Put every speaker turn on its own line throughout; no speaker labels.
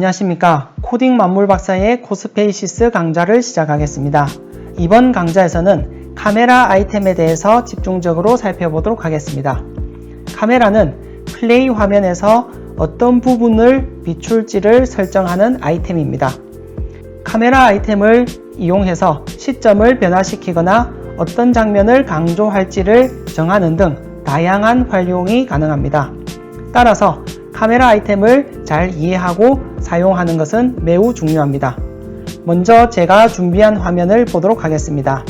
안녕하십니까. 코딩 만물 박사의 코스페이시스 강좌를 시작하겠습니다. 이번 강좌에서는 카메라 아이템에 대해서 집중적으로 살펴보도록 하겠습니다. 카메라는 플레이 화면에서 어떤 부분을 비출지를 설정하는 아이템입니다. 카메라 아이템을 이용해서 시점을 변화시키거나 어떤 장면을 강조할지를 정하는 등 다양한 활용이 가능합니다. 따라서 카메라 아이템을 잘 이해하고 사용하는 것은 매우 중요합니다. 먼저 제가 준비한 화면을 보도록 하겠습니다.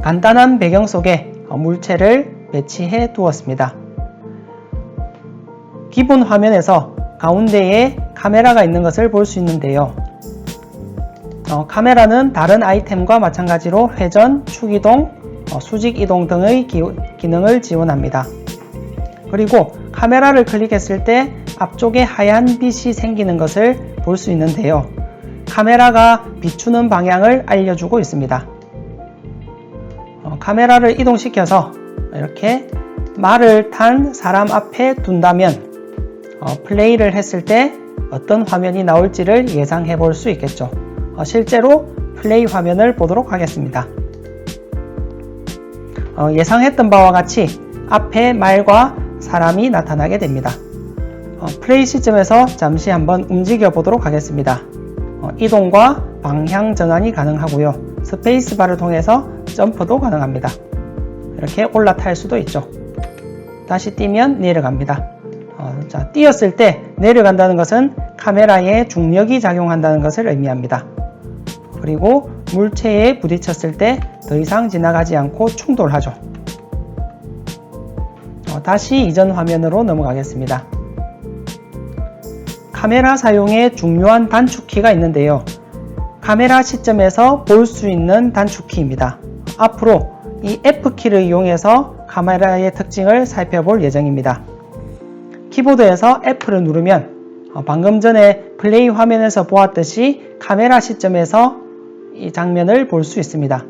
간단한 배경 속에 물체를 배치해 두었습니다. 기본 화면에서 가운데에 카메라가 있는 것을 볼 수 있는데요. 카메라는 다른 아이템과 마찬가지로 회전, 축이동, 수직 이동 등의 기능을 지원합니다. 그리고 카메라를 클릭했을 때 앞쪽에 하얀 빛이 생기는 것을 볼 수 있는데요. 카메라가 비추는 방향을 알려주고 있습니다. 카메라를 이동시켜서 이렇게 말을 탄 사람 앞에 둔다면 플레이를 했을 때 어떤 화면이 나올지를 예상해 볼 수 있겠죠. 실제로 플레이 화면을 보도록 하겠습니다. 예상했던 바와 같이 앞에 말과 사람이 나타나게 됩니다. 플레이 시점에서 잠시 한번 움직여 보도록 하겠습니다. 이동과 방향 전환이 가능하고요. 스페이스바를 통해서 점프도 가능합니다. 이렇게 올라탈 수도 있죠. 다시 뛰면 내려갑니다. 뛰었을 때 내려간다는 것은 카메라에 중력이 작용한다는 것을 의미합니다. 그리고 물체에 부딪혔을 때 더 이상 지나가지 않고 충돌하죠. 다시 이전 화면으로 넘어가겠습니다. 카메라 사용에 중요한 단축키가 있는데요. 카메라 시점에서 볼 수 있는 단축키입니다. 앞으로 이 F키를 이용해서 카메라의 특징을 살펴볼 예정입니다. 키보드에서 F를 누르면 방금 전에 플레이 화면에서 보았듯이 카메라 시점에서 이 장면을 볼 수 있습니다.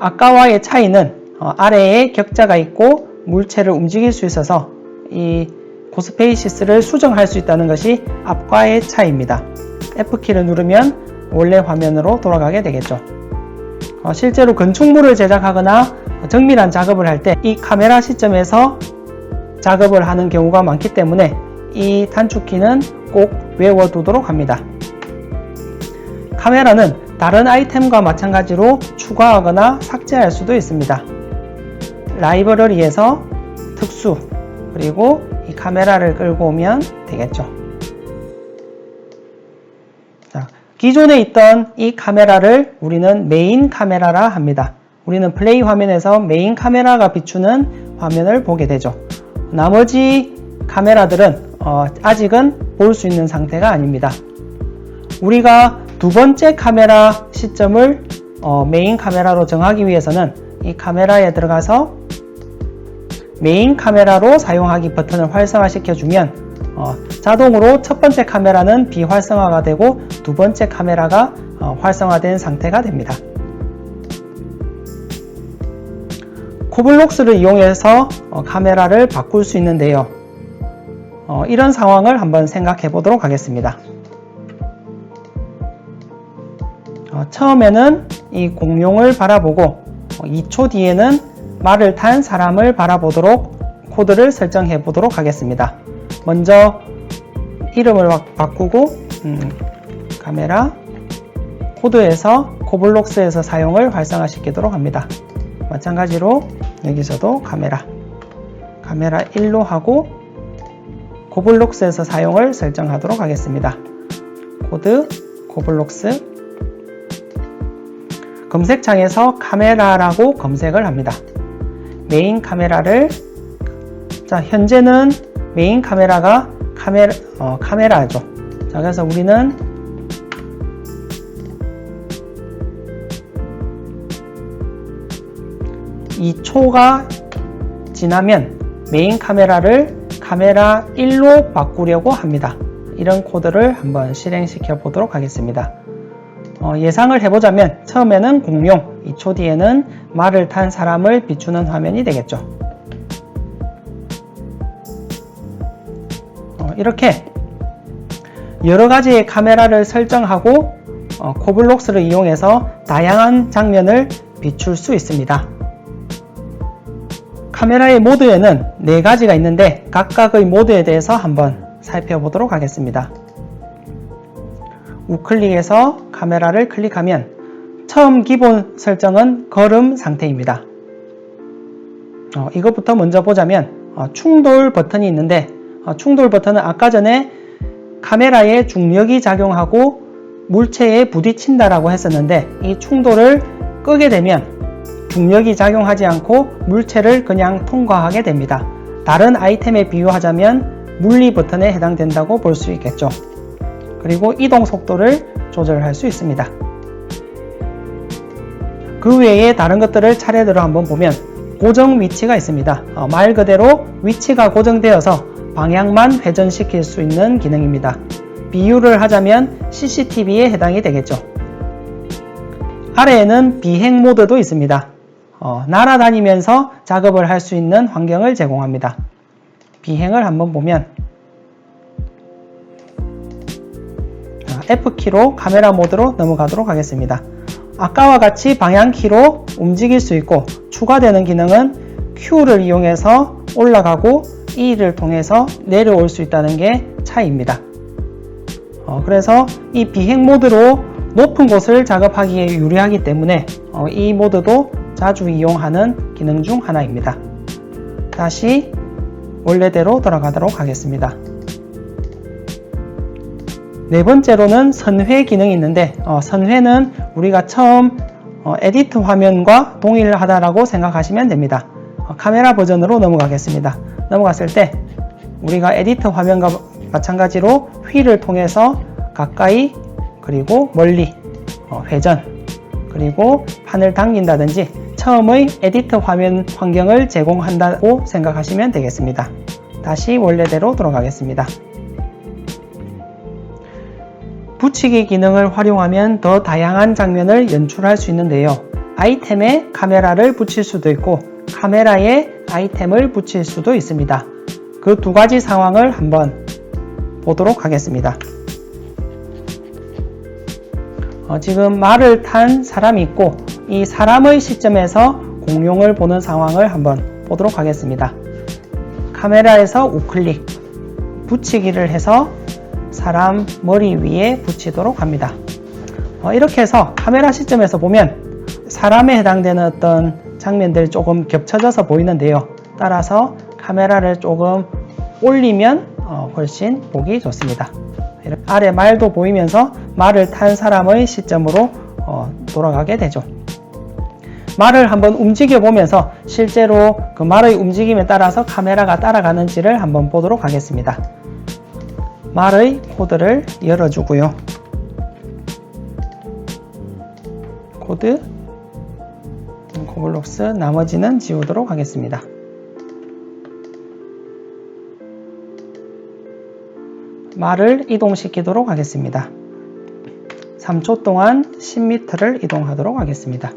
아까와의 차이는 아래에 격자가 있고 물체를 움직일 수 있어서 이 코스페이시스를 수정할 수 있다는 것이 앞과의 차이입니다. F키를 누르면 원래 화면으로 돌아가게 되겠죠. 실제로 건축물을 제작하거나 정밀한 작업을 할 때 이 카메라 시점에서 작업을 하는 경우가 많기 때문에 이 단축키는 꼭 외워두도록 합니다. 카메라는 다른 아이템과 마찬가지로 추가하거나 삭제할 수도 있습니다. 라이브러리에서 특수, 그리고 이 카메라를 끌고 오면 되겠죠. 기존에 있던 이 카메라를 우리는 메인 카메라라 합니다. 우리는 플레이 화면에서 메인 카메라가 비추는 화면을 보게 되죠. 나머지 카메라들은 아직은 볼 수 있는 상태가 아닙니다. 우리가 두 번째 카메라 시점을 메인 카메라로 정하기 위해서는 이 카메라에 들어가서 메인 카메라로 사용하기 버튼을 활성화시켜주면 자동으로 첫 번째 카메라는 비활성화가 되고 두 번째 카메라가 활성화된 상태가 됩니다. 코블록스를 이용해서 카메라를 바꿀 수 있는데요. 이런 상황을 한번 생각해 보도록 하겠습니다. 처음에는 이 공룡을 바라보고 2초 뒤에는 말을 탄 사람을 바라보도록 코드를 설정해 보도록 하겠습니다. 먼저 이름을 바꾸고 카메라 코드에서 코블록스에서 사용을 활성화시키도록 합니다. 마찬가지로 여기서도 카메라 1로 하고 코블록스에서 사용을 설정하도록 하겠습니다. 코드 코블록스 검색창에서 카메라라고 검색을 합니다. 메인 카메라를 현재는 메인 카메라가 카메라죠. 그래서 우리는 이 초가 지나면 메인 카메라를 카메라 1로 바꾸려고 합니다. 이런 코드를 한번 실행시켜 보도록 하겠습니다. 예상을 해보자면 처음에는 공룡, 2초 뒤에는 말을 탄 사람을 비추는 화면이 되겠죠. 이렇게 여러 가지의 카메라를 설정하고 코블록스를 이용해서 다양한 장면을 비출 수 있습니다. 카메라의 모드에는 4가지가 있는데 각각의 모드에 대해서 한번 살펴보도록 하겠습니다. 우클릭해서 카메라를 클릭하면 처음 기본 설정은 걸음 상태입니다. 이것부터 먼저 보자면 충돌 버튼이 있는데 충돌 버튼은 아까 전에 카메라에 중력이 작용하고 물체에 부딪힌다라고 했었는데 이 충돌을 끄게 되면 중력이 작용하지 않고 물체를 그냥 통과하게 됩니다. 다른 아이템에 비유하자면 물리 버튼에 해당된다고 볼 수 있겠죠. 그리고 이동 속도를 조절할 수 있습니다. 그 외에 다른 것들을 차례대로 한번 보면 고정 위치가 있습니다. 말 그대로 위치가 고정되어서 방향만 회전시킬 수 있는 기능입니다. 비유를 하자면 CCTV에 해당이 되겠죠. 아래에는 비행 모드도 있습니다. 날아다니면서 작업을 할 수 있는 환경을 제공합니다. 비행을 한번 보면 F키로 카메라 모드로 넘어가도록 하겠습니다. 아까와 같이 방향키로 움직일 수 있고 추가되는 기능은 Q를 이용해서 올라가고 E를 통해서 내려올 수 있다는 게 차이입니다. 그래서 이 비행 모드로 높은 곳을 작업하기에 유리하기 때문에 이 모드도 자주 이용하는 기능 중 하나입니다. 다시 원래대로 돌아가도록 하겠습니다. 네 번째로는 선회 기능이 있는데 선회는 우리가 처음 에디트 화면과 동일하다라고 생각하시면 됩니다. 카메라 버전으로 넘어가겠습니다. 넘어갔을 때 우리가 에디트 화면과 마찬가지로 휠을 통해서 가까이 그리고 멀리 회전 그리고 판을 당긴다든지 처음의 에디트 화면 환경을 제공한다고 생각하시면 되겠습니다. 다시 원래대로 돌아가겠습니다. 붙이기 기능을 활용하면 더 다양한 장면을 연출할 수 있는데요. 아이템에 카메라를 붙일 수도 있고 카메라에 아이템을 붙일 수도 있습니다. 그 두 가지 상황을 한번 보도록 하겠습니다. 지금 말을 탄 사람이 있고 이 사람의 시점에서 공룡을 보는 상황을 한번 보도록 하겠습니다. 카메라에서 우클릭, 붙이기를 해서 사람 머리 위에 붙이도록 합니다. 이렇게 해서 카메라 시점에서 보면 사람에 해당되는 어떤 장면들이 조금 겹쳐져서 보이는데요. 따라서 카메라를 조금 올리면 훨씬 보기 좋습니다. 아래 말도 보이면서 말을 탄 사람의 시점으로 돌아가게 되죠. 말을 한번 움직여 보면서 실제로 그 말의 움직임에 따라서 카메라가 따라가는지를 한번 보도록 하겠습니다. 말의 코드를 열어주고요. 코드, 코블록스 나머지는 지우도록 하겠습니다. 말을 이동시키도록 하겠습니다. 3초 동안 10m를 이동하도록 하겠습니다.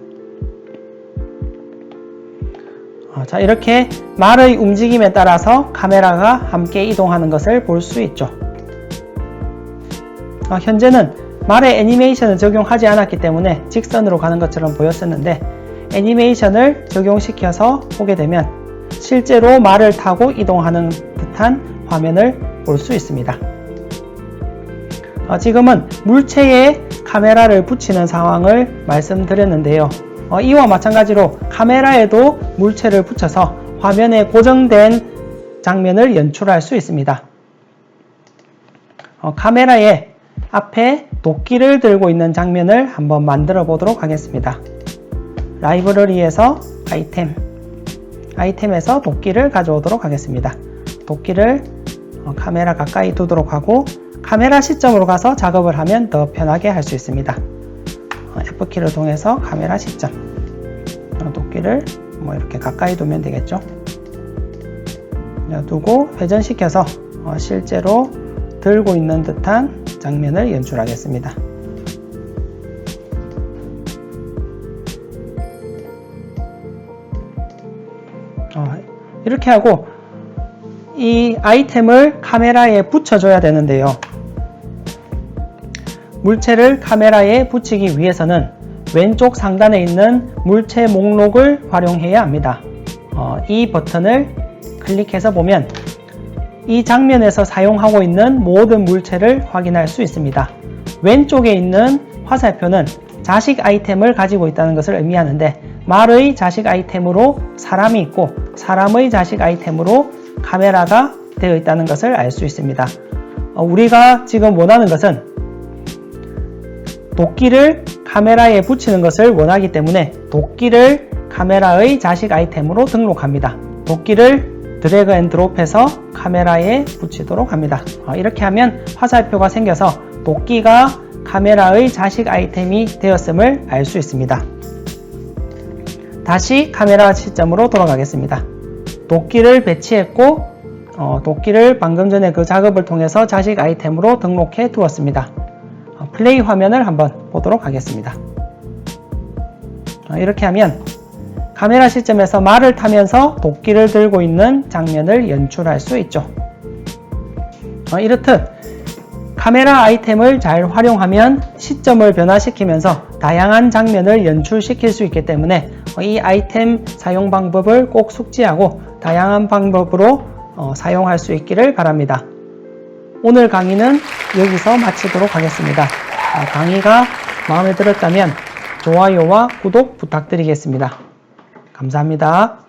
자, 이렇게 말의 움직임에 따라서 카메라가 함께 이동하는 것을 볼 수 있죠. 현재는 말의 애니메이션을 적용하지 않았기 때문에 직선으로 가는 것처럼 보였었는데 애니메이션을 적용시켜서 보게 되면 실제로 말을 타고 이동하는 듯한 화면을 볼 수 있습니다. 지금은 물체에 카메라를 붙이는 상황을 말씀드렸는데요. 이와 마찬가지로 카메라에도 물체를 붙여서 화면에 고정된 장면을 연출할 수 있습니다. 카메라에 앞에 도끼를 들고 있는 장면을 한번 만들어 보도록 하겠습니다. 라이브러리에서 아이템에서 도끼를 가져오도록 하겠습니다. 도끼를 카메라 가까이 두도록 하고 카메라 시점으로 가서 작업을 하면 더 편하게 할 수 있습니다. F키를 통해서 카메라 시점 도끼를 이렇게 가까이 두면 되겠죠. 두고 회전시켜서 실제로 들고 있는 듯한 장면을 연출하겠습니다. 이렇게 하고 이 아이템을 카메라에 붙여줘야 되는데요. 물체를 카메라에 붙이기 위해서는 왼쪽 상단에 있는 물체 목록을 활용해야 합니다. 이 버튼을 클릭해서 보면 이 장면에서 사용하고 있는 모든 물체를 확인할 수 있습니다. 왼쪽에 있는 화살표는 자식 아이템을 가지고 있다는 것을 의미하는데, 말의 자식 아이템으로 사람이 있고 사람의 자식 아이템으로 카메라가 되어 있다는 것을 알 수 있습니다. 우리가 지금 원하는 것은 도끼를 카메라에 붙이는 것을 원하기 때문에 도끼를 카메라의 자식 아이템으로 등록합니다. 도끼를 드래그 앤 드롭해서 카메라에 붙이도록 합니다. 이렇게 하면 화살표가 생겨서 도끼가 카메라의 자식 아이템이 되었음을 알 수 있습니다. 다시 카메라 시점으로 돌아가겠습니다. 도끼를 배치했고 도끼를 방금 전에 그 작업을 통해서 자식 아이템으로 등록해 두었습니다. 플레이 화면을 한번 보도록 하겠습니다. 이렇게 하면 카메라 시점에서 말을 타면서 도끼를 들고 있는 장면을 연출할 수 있죠. 이렇듯 카메라 아이템을 잘 활용하면 시점을 변화시키면서 다양한 장면을 연출시킬 수 있기 때문에 이 아이템 사용 방법을 꼭 숙지하고 다양한 방법으로 사용할 수 있기를 바랍니다. 오늘 강의는 여기서 마치도록 하겠습니다. 강의가 마음에 들었다면 좋아요와 구독 부탁드리겠습니다. 감사합니다.